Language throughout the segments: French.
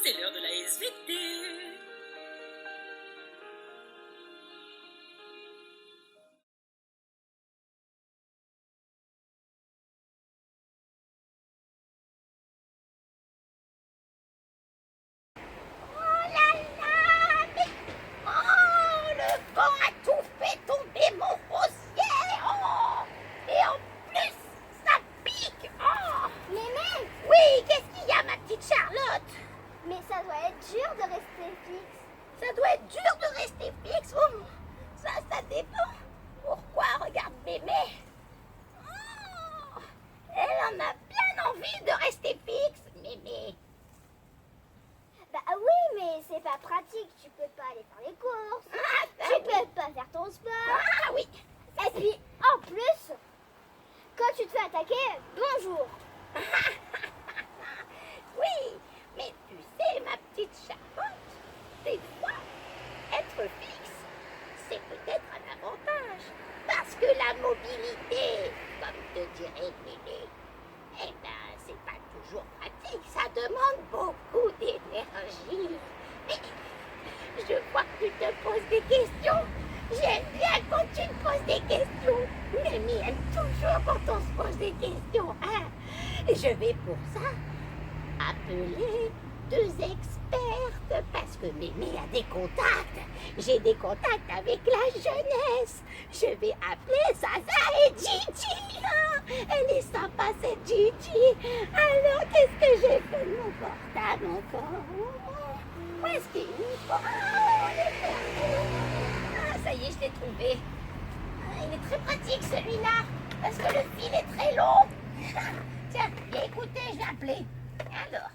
C'est l'heure de la SVT. Oh là là, mais oh, le vent a tout fait tomber mon rosier. Oh, et en plus, ça pique. Oh. Mémé, Oui, qu'est-ce qu'il y a, ma petite Charlotte? mais ça doit être dur de rester fixe. Ça doit être dur de rester fixe. Oh, ça dépend. Pourquoi? Regarde Mémé. Oh, elle en a bien envie de rester fixe, Mémé. Bah oui, mais c'est pas pratique. Tu peux pas aller faire les courses. Tu peux pas faire ton sport. Ah oui. Et puis, en plus, quand tu te fais attaquer, bonjour. Oui, mais tu sais, ma petite Charlotte, des fois, être fixe, c'est peut-être un avantage. Parce que la mobilité, comme te dirait Mémé, eh ben, c'est pas toujours pratique. Ça demande beaucoup d'énergie. Mais je vois que tu te poses des questions. J'aime bien quand tu me poses des questions. Mémé aime toujours quand on se pose des questions. Hein? Je vais pour ça appeler 2 expertes parce que Mémé a des contacts. J'ai des contacts avec la jeunesse. Je vais appeler Zaza et Gigi. Ah, elle est sympa cette Gigi. Alors qu'est-ce que j'ai fait de mon portable encore? Où est-ce qu'il est? Oh, on est perdu. Ah, ça y est, je l'ai trouvé. Ah, il est très pratique celui-là parce que le fil est très long. Tiens, bien écoutez, je vais appeler. Alors,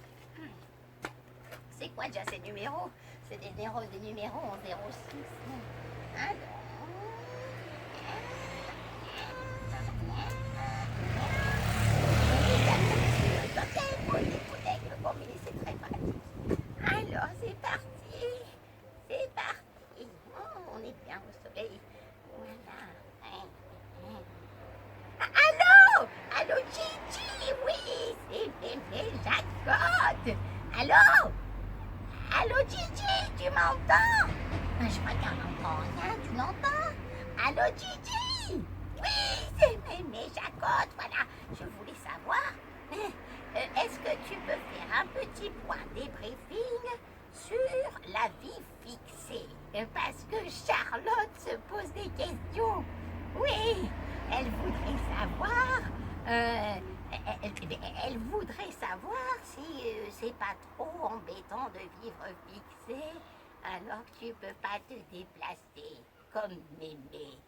c'est quoi déjà ces numéros? C'est des numéros en 06. Alors. C'est très pratique. Alors, c'est parti. C'est parti. Oh, on est bien au soleil. Voilà. Allô? Allô, Gigi? Oui, c'est Mémé Jacotte. Allô? Allô, Gigi, tu m'entends? Je crois qu'elle n'entend rien, tu l'entends? Allô, Gigi? Oui, c'est Mémé Jacotte, voilà. Je voulais savoir, est-ce que tu peux faire un petit point débriefing sur la vie fixée? Parce que Charlotte se pose des questions. Oui, elle voudrait savoir... Elle voudrait savoir si c'est pas trop embêtant de vivre fixé alors que tu peux pas te déplacer comme Mémé.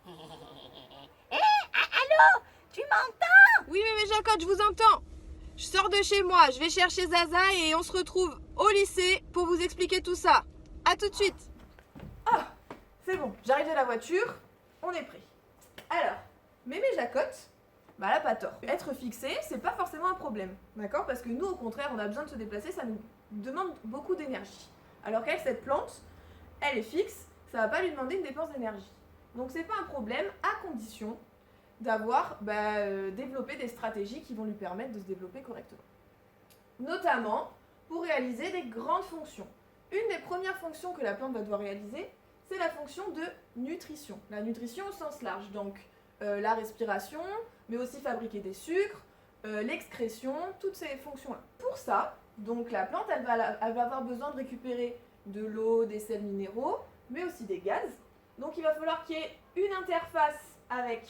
Allô? Tu m'entends? Oui, mais Jacotte, je vous entends. Je sors de chez moi, je vais chercher Zaza et on se retrouve au lycée pour vous expliquer tout ça. À tout de suite. Ah, c'est bon, j'arrive de la voiture, on est prêt. Alors, Mémé Jacotte, bah elle a pas tort. Être fixé, c'est pas forcément un problème, d'accord? Parce que nous, au contraire, on a besoin de se déplacer, ça nous demande beaucoup d'énergie. Alors qu'elle, cette plante, elle est fixe, ça va pas lui demander une dépense d'énergie. Donc c'est pas un problème, à condition d'avoir développé des stratégies qui vont lui permettre de se développer correctement. Notamment pour réaliser des grandes fonctions. Une des premières fonctions que la plante va devoir réaliser, c'est la fonction de nutrition. La nutrition au sens large, donc la respiration, mais aussi fabriquer des sucres, l'excrétion, toutes ces fonctions-là. Pour ça, donc la plante, elle va avoir besoin de récupérer de l'eau, des sels minéraux, mais aussi des gaz. Donc il va falloir qu'il y ait une interface avec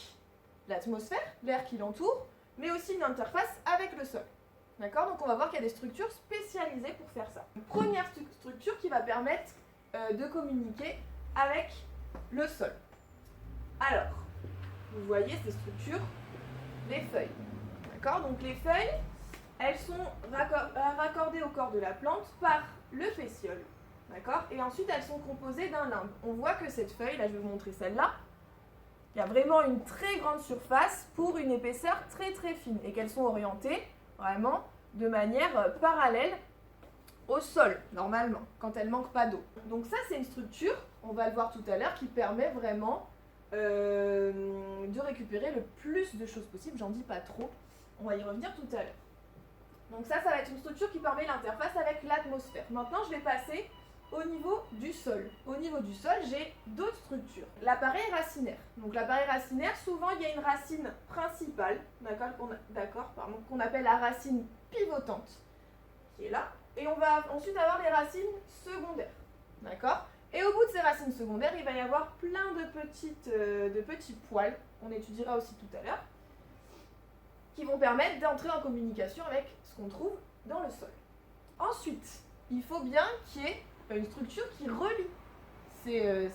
l'atmosphère, l'air qui l'entoure, mais aussi une interface avec le sol. D'accord? Donc on va voir qu'il y a des structures spécialisées pour faire ça. Une première structure qui va permettre de communiquer avec le sol. Alors, vous voyez ces structures, les feuilles. D'accord? Donc les feuilles, elles sont raccordées au corps de la plante par le pétiole. D'accord? Et ensuite, elles sont composées d'un limbe. On voit que cette feuille, là je vais vous montrer celle-là, il y a vraiment une très grande surface pour une épaisseur très très fine et qu'elles sont orientées vraiment de manière parallèle au sol, normalement, quand elles ne manquent pas d'eau. Donc ça, c'est une structure, on va le voir tout à l'heure, qui permet vraiment de récupérer le plus de choses possible. J'en dis pas trop, on va y revenir tout à l'heure. Donc ça va être une structure qui permet l'interface avec l'atmosphère. Maintenant, je vais passer au niveau du sol. Au niveau du sol, j'ai d'autres structures. L'appareil racinaire. Donc l'appareil racinaire, souvent il y a une racine principale, qu'on appelle la racine pivotante, qui est là. Et on va ensuite avoir les racines secondaires. D'accord ? Et au bout de ces racines secondaires, il va y avoir plein de petits poils, qu'on étudiera aussi tout à l'heure, qui vont permettre d'entrer en communication avec ce qu'on trouve dans le sol. Ensuite, il faut bien qu'il y ait une structure qui relie ces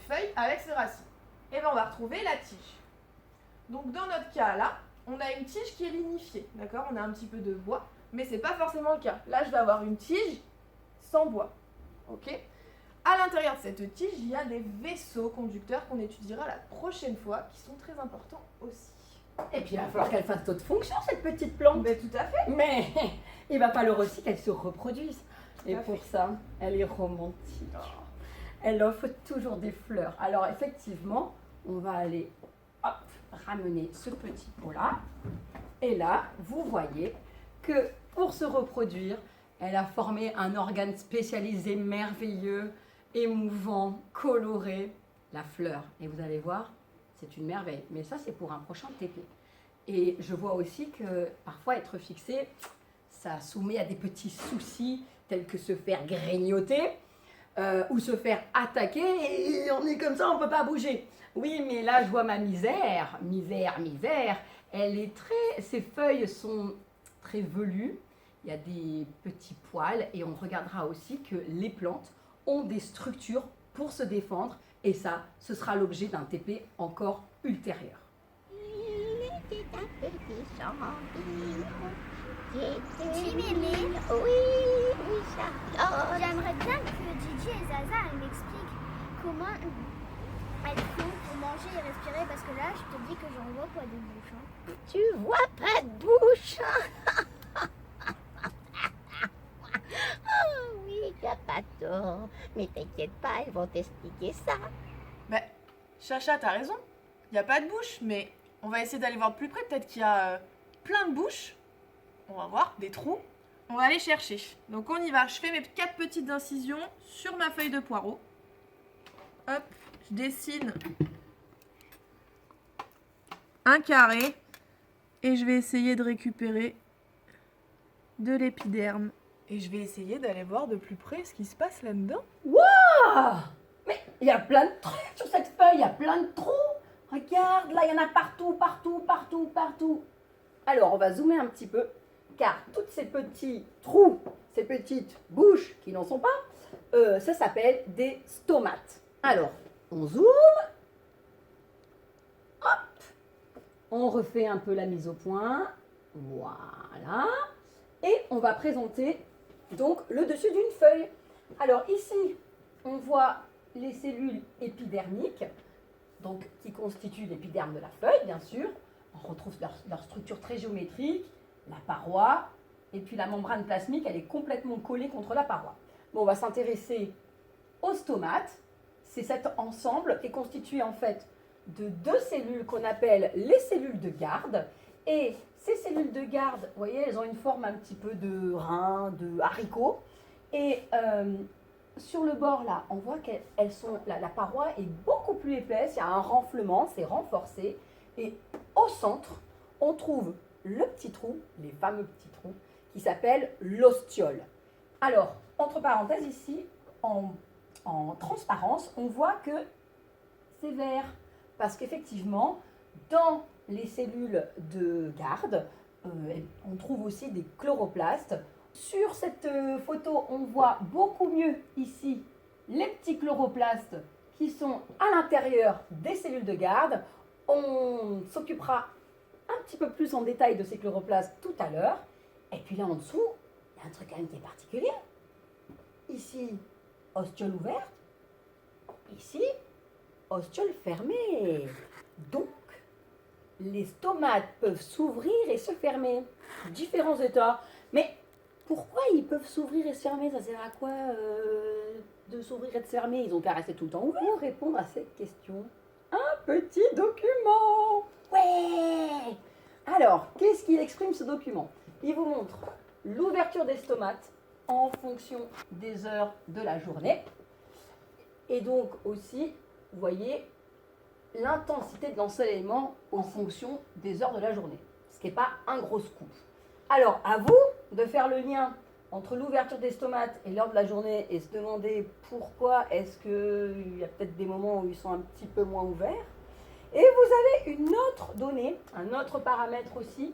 feuilles avec ces racines. Et bien on va retrouver la tige. Donc dans notre cas là, on a une tige qui est lignifiée, d'accord ? On a un petit peu de bois, mais c'est pas forcément le cas. Là je vais avoir une tige sans bois, ok ? À l'intérieur de cette tige, il y a des vaisseaux conducteurs qu'on étudiera la prochaine fois, qui sont très importants aussi. Et puis il va falloir qu'elle fasse d'autres fonctions, cette petite plante. Ben, tout à fait. Mais il va falloir aussi qu'elle se reproduise. Et Tout à pour fait. ça, elle est romantique. Elle offre toujours des fleurs. Alors effectivement, on va aller ramener ce petit pot-là. Et là, vous voyez que pour se reproduire, elle a formé un organe spécialisé merveilleux, émouvant, coloré, la fleur. Et vous allez voir, c'est une merveille. Mais ça, c'est pour un prochain TP. Et je vois aussi que parfois être fixé, ça soumet à des petits soucis tels que se faire grignoter ou se faire attaquer et on est comme ça, on ne peut pas bouger. Oui, mais là, je vois ma misère. Elle est ses feuilles sont très velues. Il y a des petits poils et on regardera aussi que les plantes ont des structures pour se défendre et ça, ce sera l'objet d'un TP encore ultérieur. Il était un petit champignon qui était... Timémé. Oui, Charlotte. J'aimerais bien que Gigi et Zaza elles m'expliquent comment elles font pour manger et respirer parce que là, je te dis que j'en vois pas de bouche. Hein. Tu vois pas de bouche. Oh oui, t'as pas tort. Mais t'inquiète pas, elles vont t'expliquer ça. Ben, Chacha, t'as raison. Il n'y a pas de bouche, mais on va essayer d'aller voir de plus près. Peut-être qu'il y a plein de bouches. On va voir, des trous. On va aller chercher. Donc on y va. Je fais mes 4 petites incisions sur ma feuille de poireau. Hop, je dessine un carré. Et je vais essayer de récupérer de l'épiderme. Et je vais essayer d'aller voir de plus près ce qui se passe là-dedans. Ah, mais il y a plein de trucs sur cette feuille, il y a plein de trous. Regarde, là, il y en a partout. Alors, on va zoomer un petit peu, car tous ces petits trous, ces petites bouches qui n'en sont pas, ça s'appelle des stomates. Alors, on zoome. Hop. On refait un peu la mise au point. Voilà. Et on va présenter donc le dessus d'une feuille. Alors ici, on voit les cellules épidermiques, donc qui constituent l'épiderme de la feuille, bien sûr. On retrouve leur structure très géométrique, la paroi, et puis la membrane plasmique, elle est complètement collée contre la paroi. Bon, on va s'intéresser aux stomates. C'est cet ensemble qui est constitué en fait de 2 cellules qu'on appelle les cellules de garde. Et ces cellules de garde, vous voyez, elles ont une forme un petit peu de rein, de haricot. Et sur le bord là, on voit qu'elles sont, la paroi est beaucoup plus épaisse, il y a un renflement, c'est renforcé. Et au centre, on trouve le petit trou, les fameux petits trous, qui s'appellent l'ostiole. Alors, entre parenthèses ici, en transparence, on voit que c'est vert. Parce qu'effectivement, dans les cellules de garde, on trouve aussi des chloroplastes. Sur cette photo, on voit beaucoup mieux ici les petits chloroplastes qui sont à l'intérieur des cellules de garde. On s'occupera un petit peu plus en détail de ces chloroplastes tout à l'heure. Et puis là en dessous, il y a un truc quand même qui est particulier. Ici, ostiole ouverte. Ici, ostiole fermée. Donc, les stomates peuvent s'ouvrir et se fermer. Différents états. Mais pourquoi ils peuvent s'ouvrir et se fermer? Ça sert à quoi de s'ouvrir et de se fermer? Ils ont qu'à rester tout le temps ouverts. Pour répondre à cette question, un petit document. Ouais! Alors, qu'est-ce qu'il exprime ce document? Il vous montre l'ouverture des stomates en fonction des heures de la journée. Et donc aussi, vous voyez, l'intensité de l'ensoleillement en fonction des heures de la journée. Ce qui n'est pas un gros scoop. Alors, à vous de faire le lien entre l'ouverture des stomates et l'heure de la journée et se demander pourquoi est-ce qu'il y a peut-être des moments où ils sont un petit peu moins ouverts. Et vous avez une autre donnée, un autre paramètre aussi,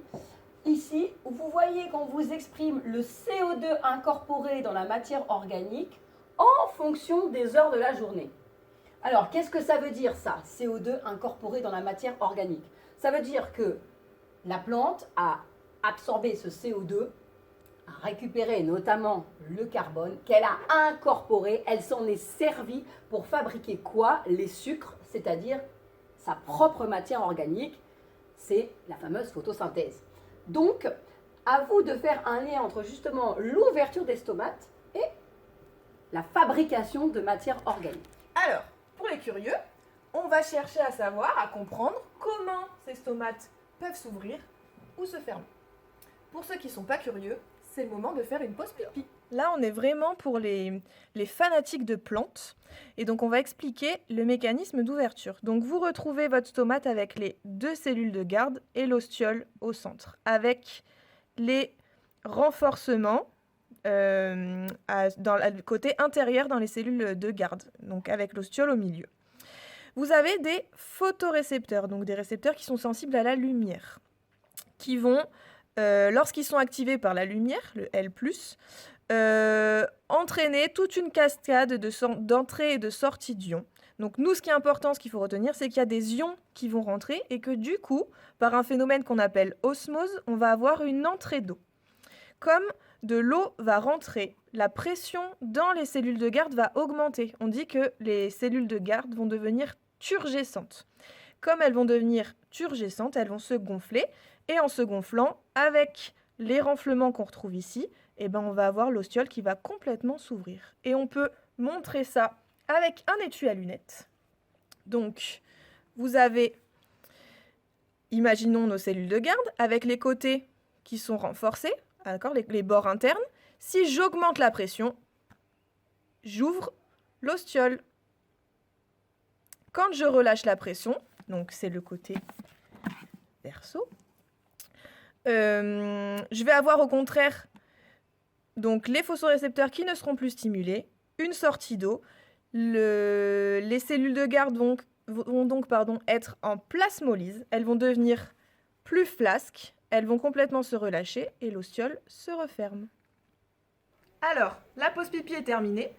ici, où vous voyez qu'on vous exprime le CO2 incorporé dans la matière organique en fonction des heures de la journée. Alors, qu'est-ce que ça veut dire ça, CO2 incorporé dans la matière organique? Ça veut dire que la plante a absorbé ce CO2, a récupéré notamment le carbone, qu'elle a incorporé, elle s'en est servie pour fabriquer quoi? Les sucres, c'est-à-dire sa propre matière organique, c'est la fameuse photosynthèse. Donc, à vous de faire un lien entre justement l'ouverture des stomates et la fabrication de matière organique. Alors, pour les curieux, on va chercher à savoir, à comprendre comment ces stomates peuvent s'ouvrir ou se fermer. Pour ceux qui ne sont pas curieux, c'est le moment de faire une pause pipi. Là, on est vraiment pour les fanatiques de plantes. Et donc, on va expliquer le mécanisme d'ouverture. Donc, vous retrouvez votre stomate avec les 2 cellules de garde et l'ostiole au centre, avec les renforcements dans le côté intérieur dans les cellules de garde, donc avec l'ostiole au milieu. Vous avez des photorécepteurs, donc des récepteurs qui sont sensibles à la lumière, qui vont, lorsqu'ils sont activés par la lumière, le L+, entraîner toute une cascade d'entrée et de sortie d'ions. Donc nous, ce qui est important, ce qu'il faut retenir, c'est qu'il y a des ions qui vont rentrer et que du coup, par un phénomène qu'on appelle osmose, on va avoir une entrée d'eau. Comme de l'eau va rentrer, la pression dans les cellules de garde va augmenter. On dit que les cellules de garde vont devenir turgescentes. Comme elles vont devenir turgescentes, elles vont se gonfler. Et en se gonflant, avec les renflements qu'on retrouve ici, eh ben on va avoir l'ostiole qui va complètement s'ouvrir. Et on peut montrer ça avec un étui à lunettes. Donc, vous avez, imaginons nos cellules de garde, avec les côtés qui sont renforcés, d'accord, les bords internes. Si j'augmente la pression, j'ouvre l'ostiole. Quand je relâche la pression, donc c'est le côté verso, je vais avoir au contraire donc les photorécepteurs qui ne seront plus stimulés, une sortie d'eau. Les cellules de garde vont donc être en plasmolyse. Elles vont devenir plus flasques, elles vont complètement se relâcher et l'ostiole se referme. Alors, la pause pipi est terminée.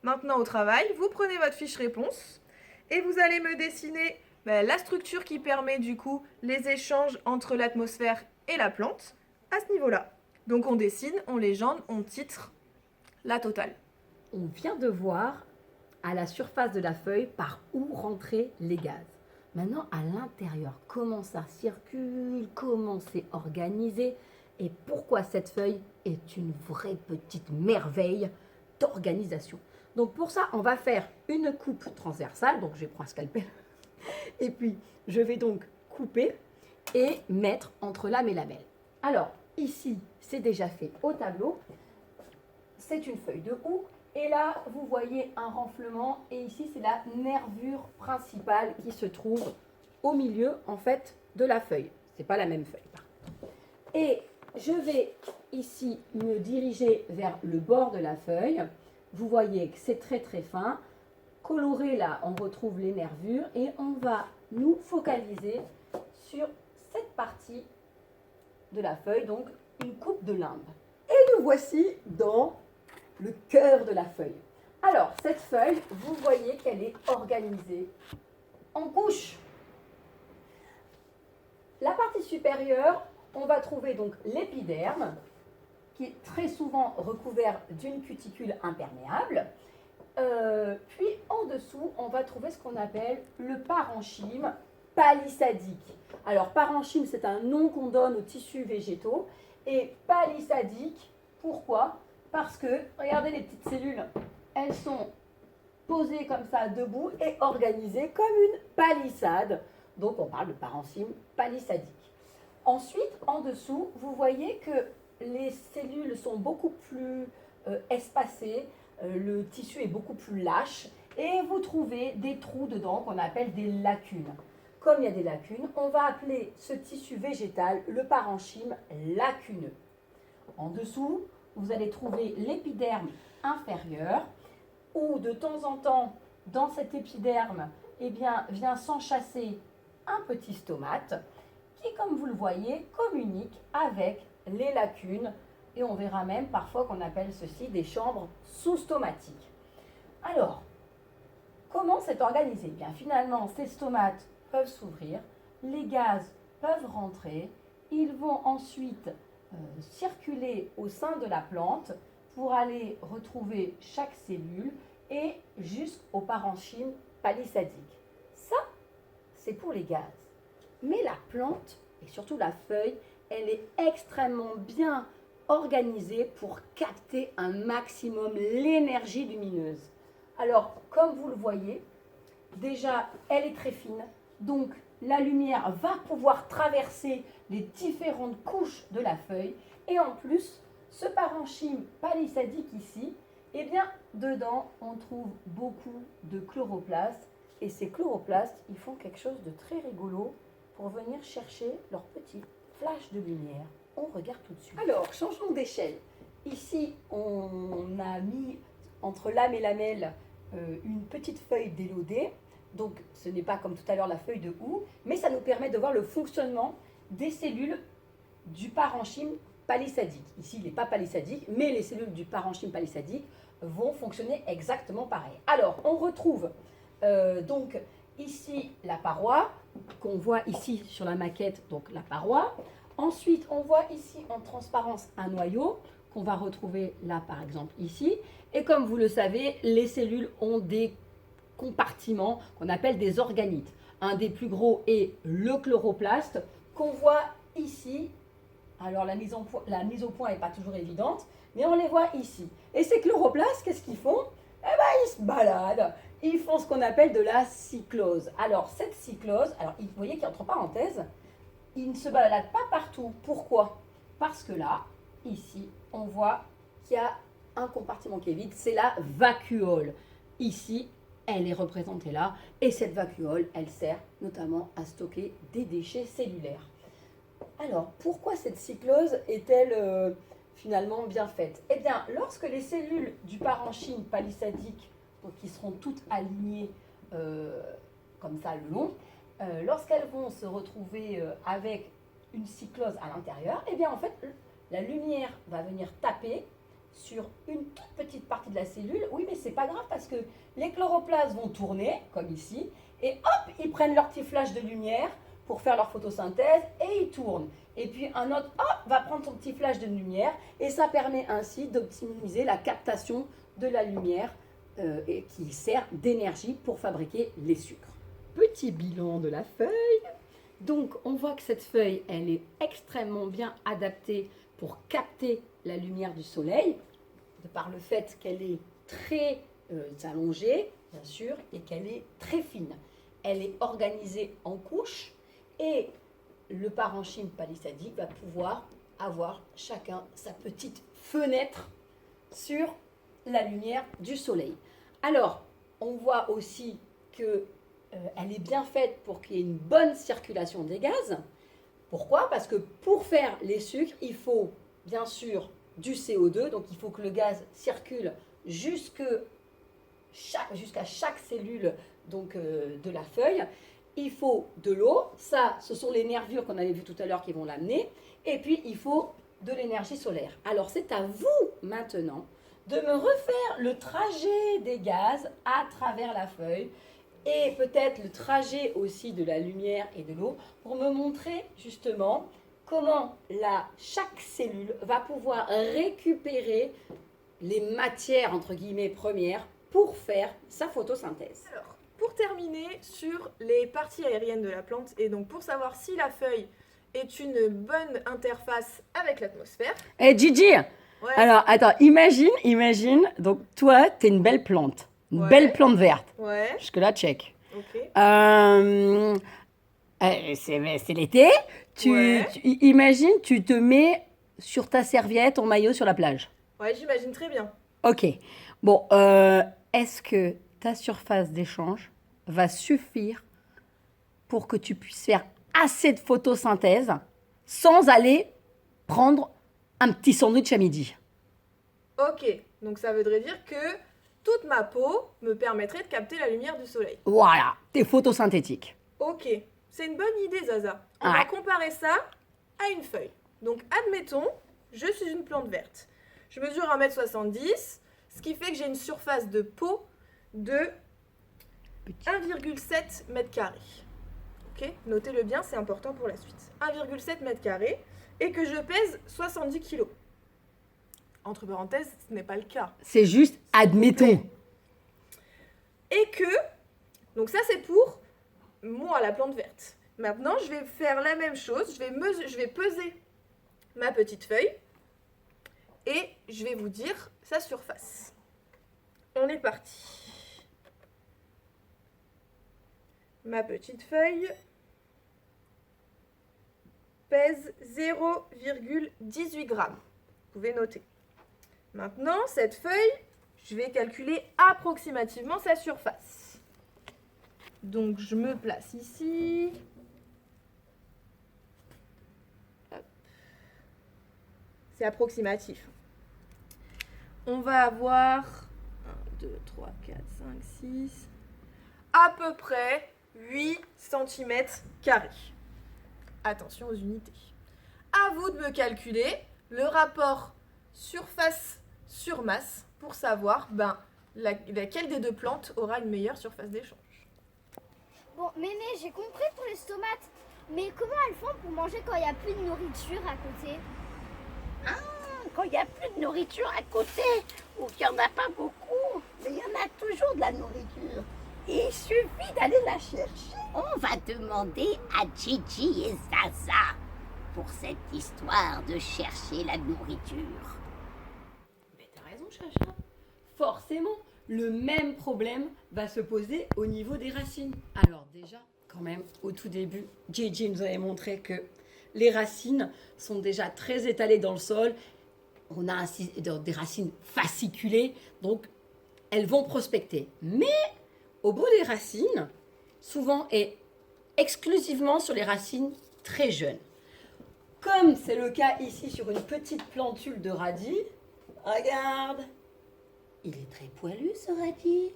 Maintenant au travail, vous prenez votre fiche réponse et vous allez me dessiner la structure qui permet du coup les échanges entre l'atmosphère et la plante à ce niveau-là. Donc on dessine, on légende, on titre la totale. On vient de voir à la surface de la feuille par où rentraient les gaz. Maintenant, à l'intérieur, comment ça circule, comment c'est organisé et pourquoi cette feuille est une vraie petite merveille d'organisation. Donc pour ça, on va faire une coupe transversale. Donc je prends un scalpel et puis je vais donc couper et mettre entre lame et lamelle. Alors ici, c'est déjà fait au tableau. C'est une feuille de houx. Et là, vous voyez un renflement. Et ici, c'est la nervure principale qui se trouve au milieu, en fait, de la feuille. Ce n'est pas la même feuille, par contre. Et je vais ici me diriger vers le bord de la feuille. Vous voyez que c'est très, très fin. Coloré, là, on retrouve les nervures. Et on va nous focaliser sur cette partie de la feuille, donc une coupe de limbe. Et nous voici dans le cœur de la feuille. Alors, cette feuille, vous voyez qu'elle est organisée en couches. La partie supérieure, on va trouver donc l'épiderme, qui est très souvent recouvert d'une cuticule imperméable. Puis en dessous, on va trouver ce qu'on appelle le parenchyme palissadique. Alors, parenchyme, c'est un nom qu'on donne aux tissus végétaux. Et palissadique, pourquoi ? Parce que, regardez les petites cellules, elles sont posées comme ça, debout, et organisées comme une palissade. Donc, on parle de parenchyme palissadique. Ensuite, en dessous, vous voyez que les cellules sont beaucoup plus espacées, le tissu est beaucoup plus lâche et vous trouvez des trous dedans qu'on appelle des lacunes. Comme il y a des lacunes, on va appeler ce tissu végétal le parenchyme lacuneux. En dessous, vous allez trouver l'épiderme inférieur où de temps en temps, dans cet épiderme, eh bien, vient s'enchasser un petit stomate qui, comme vous le voyez, communique avec les lacunes et on verra même parfois qu'on appelle ceci des chambres sous-stomatiques. Alors, comment c'est organisé? Eh bien, finalement, ces stomates peuvent s'ouvrir, les gaz peuvent rentrer, ils vont ensuite circuler au sein de la plante pour aller retrouver chaque cellule et jusqu'au parenchyme palissadique. Ça, c'est pour les gaz. Mais la plante, et surtout la feuille, elle est extrêmement bien organisée pour capter un maximum l'énergie lumineuse. Alors, comme vous le voyez, déjà, elle est très fine, donc la lumière va pouvoir traverser les différentes couches de la feuille. Et en plus, ce parenchyme palissadique ici, eh bien, dedans, on trouve beaucoup de chloroplastes. Et ces chloroplastes, ils font quelque chose de très rigolo pour venir chercher leur petit flash de lumière. On regarde tout de suite. Alors, changeons d'échelle. Ici, on a mis entre lame et lamelle une petite feuille d'élodée. Donc, ce n'est pas comme tout à l'heure la feuille de houx, mais ça nous permet de voir le fonctionnement des cellules du parenchyme palissadique. Ici, il n'est pas palissadique, mais les cellules du parenchyme palissadique vont fonctionner exactement pareil. Alors, on retrouve donc ici la paroi, qu'on voit ici sur la maquette, donc la paroi. Ensuite, on voit ici en transparence un noyau, qu'on va retrouver là par exemple ici. Et comme vous le savez, les cellules ont des compartiments qu'on appelle des organites. Un des plus gros est le chloroplaste, qu'on voit ici. Alors la mise au point n'est pas toujours évidente, mais on les voit ici. Et ces chloroplastes, qu'est-ce qu'ils font? Eh bien, ils se baladent. Ils font ce qu'on appelle de la cyclose. Alors, cette cyclose, alors vous voyez qu'entre parenthèses, ils ne se baladent pas partout. Pourquoi? Parce que là, ici, on voit qu'il y a un compartiment qui est vide, c'est la vacuole. Ici, elle est représentée là, et cette vacuole, elle sert notamment à stocker des déchets cellulaires. Alors, pourquoi cette cyclose est-elle finalement bien faite? Eh bien, lorsque les cellules du parenchyme palissadique, donc qui seront toutes alignées comme ça le long, lorsqu'elles vont se retrouver avec une cyclose à l'intérieur, eh bien en fait, la lumière va venir taper sur une toute petite partie de la cellule. Oui, mais c'est pas grave parce que les chloroplastes vont tourner, comme ici, et hop, ils prennent leur petit flash de lumière pour faire leur photosynthèse et ils tournent. Et puis un autre, hop, va prendre son petit flash de lumière et ça permet ainsi d'optimiser la captation de la lumière et qui sert d'énergie pour fabriquer les sucres. Petit bilan de la feuille. Donc, on voit que cette feuille, elle est extrêmement bien adaptée pour capter la lumière du soleil, de par le fait qu'elle est très allongée, bien sûr, et qu'elle est très fine. Elle est organisée en couches et le parenchyme palissadique va pouvoir avoir chacun sa petite fenêtre sur la lumière du soleil. Alors, on voit aussi que elle est bien faite pour qu'il y ait une bonne circulation des gaz. Pourquoi? Parce que pour faire les sucres, il faut bien sûr du CO2, donc il faut que le gaz circule jusqu'à chaque cellule donc, de la feuille. Il faut de l'eau, ça ce sont les nervures qu'on avait vues tout à l'heure qui vont l'amener, et puis il faut de l'énergie solaire. Alors c'est à vous maintenant de me refaire le trajet des gaz à travers la feuille, et peut-être le trajet aussi de la lumière et de l'eau pour me montrer justement comment chaque cellule va pouvoir récupérer les matières entre guillemets premières pour faire sa photosynthèse. Alors, pour terminer sur les parties aériennes de la plante, et donc pour savoir si la feuille est une bonne interface avec l'atmosphère. Eh Gigi, Ouais. alors attends, imagine, donc toi, t'es une belle plante. Une Ouais. belle plante verte. Ouais, Jusque-là, check. ok. C'est l'été. Ouais. Imagine, tu te mets sur ta serviette en maillot sur la plage. Ouais, j'imagine très bien. Ok. Bon, est-ce que ta surface d'échange va suffire pour que tu puisses faire assez de photosynthèse sans aller prendre un petit sandwich à midi? Ok, donc ça voudrait dire que toute ma peau me permettrait de capter la lumière du soleil. Voilà, t'es photosynthétique. Ok, c'est une bonne idée, Zaza. On va Ouais. comparer ça à une feuille. Donc, admettons, je suis une plante verte. Je mesure 1,70 m, ce qui fait que j'ai une surface de peau de 1,7 m². Ok, notez-le bien, c'est important pour la suite. 1,7 m² et que je pèse 70 kg. Entre parenthèses, ce n'est pas le cas. C'est juste, admettons. Et que, donc ça c'est pour moi, la plante verte. Maintenant, je vais faire la même chose, je vais peser ma petite feuille et je vais vous dire sa surface. On est parti. Ma petite feuille pèse 0,18 g. Vous pouvez noter. Maintenant, cette feuille, je vais calculer approximativement sa surface. Donc, je me place ici. Hop. C'est approximatif. On va avoir 1, 2, 3, 4, 5, 6, à peu près 8 cm². Attention aux unités. À vous de me calculer le rapport surface sur masse pour savoir laquelle des deux plantes aura une meilleure surface d'échange. Bon, Mémé, j'ai compris pour les tomates. Mais comment elles font pour manger quand il n'y a plus de nourriture à côté? Quand il n'y a plus de nourriture à côté, ou qu'il n'y en a pas beaucoup, mais il y en a toujours de la nourriture. Et il suffit d'aller la chercher. On va demander à Gigi et Zaza pour cette histoire de chercher la nourriture. Mais t'as raison, Chacha. Forcément, le même problème va se poser au niveau des racines. Alors déjà, quand même, au tout début, Gigi nous avait montré que les racines sont déjà très étalées dans le sol. On a ainsi des racines fasciculées, donc elles vont prospecter. Mais au bout des racines, souvent et exclusivement sur les racines très jeunes. Comme c'est le cas ici sur une petite plantule de radis, regarde, il est très poilu ce radis.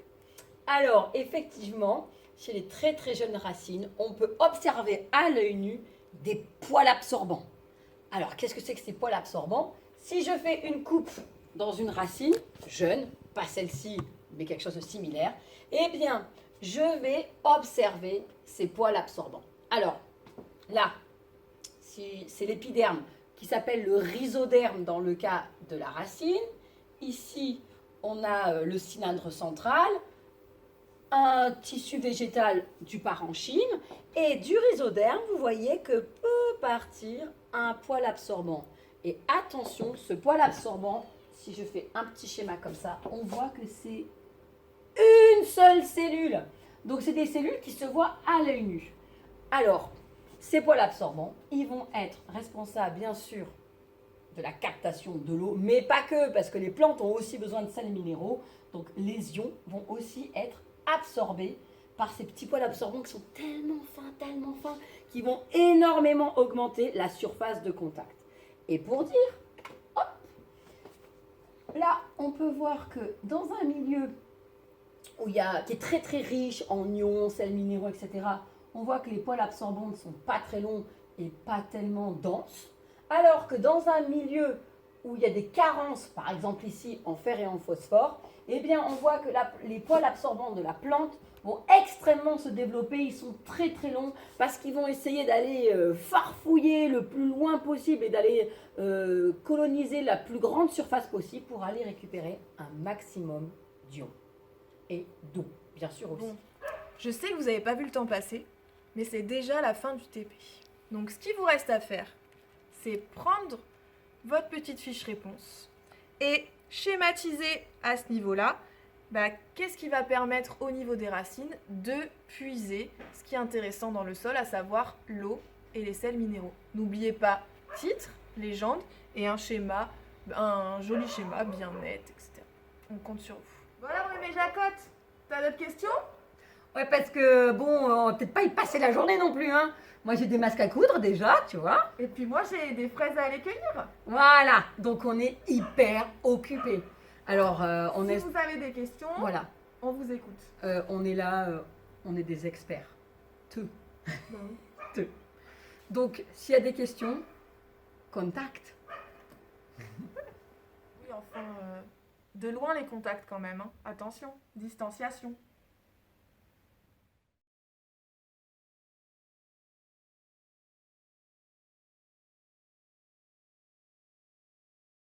Alors effectivement, chez les très très jeunes racines, on peut observer à l'œil nu des poils absorbants. Alors qu'est-ce que c'est que ces poils absorbants? Si je fais une coupe dans une racine jeune, pas celle-ci, mais quelque chose de similaire, eh bien, je vais observer ces poils absorbants. Alors, là, c'est l'épiderme qui s'appelle le rhizoderme dans le cas de la racine. Ici, on a le cylindre central, un tissu végétal du parenchyme, et du rhizoderme, vous voyez que peut partir un poil absorbant. Et attention, ce poil absorbant, si je fais un petit schéma comme ça, on voit que c'est une seule cellule. Donc, c'est des cellules qui se voient à l'œil nu. Alors, ces poils absorbants, ils vont être responsables, bien sûr, de la captation de l'eau, mais pas que, parce que les plantes ont aussi besoin de sels minéraux. Donc, les ions vont aussi être absorbés par ces petits poils absorbants qui sont tellement fins, qui vont énormément augmenter la surface de contact. Et pour dire, hop, là, on peut voir que dans un milieu qui est très très riche en ions, sels minéraux, etc., on voit que les poils absorbants ne sont pas très longs et pas tellement denses. Alors que dans un milieu où il y a des carences, par exemple ici en fer et en phosphore, eh bien on voit que les poils absorbants de la plante vont extrêmement se développer, ils sont très très longs parce qu'ils vont essayer d'aller farfouiller le plus loin possible et d'aller coloniser la plus grande surface possible pour aller récupérer un maximum d'ions et d'eau, bien sûr aussi. Bon, je sais que vous n'avez pas vu le temps passer, mais c'est déjà la fin du TP. Donc ce qu'il vous reste à faire, c'est prendre votre petite fiche réponse et schématiser à ce niveau-là qu'est-ce qui va permettre au niveau des racines de puiser ce qui est intéressant dans le sol, à savoir l'eau et les sels minéraux. N'oubliez pas titre, légende et un joli schéma bien net, etc. On compte sur vous. Voilà, mémé Jacotte, t'as d'autres questions? Ouais, parce que bon, on va peut-être pas y passer la journée non plus, hein. Moi, j'ai des masques à coudre déjà, tu vois. Et puis moi, j'ai des fraises à aller cueillir. Voilà, donc on est hyper occupés. Alors, on Si est... vous avez des questions, Voilà, on vous écoute. on est là, on est des experts. Tout. Tout. Donc, s'il y a des questions, contact. Oui, enfin, de loin les contacts quand même. Hein. Attention, distanciation.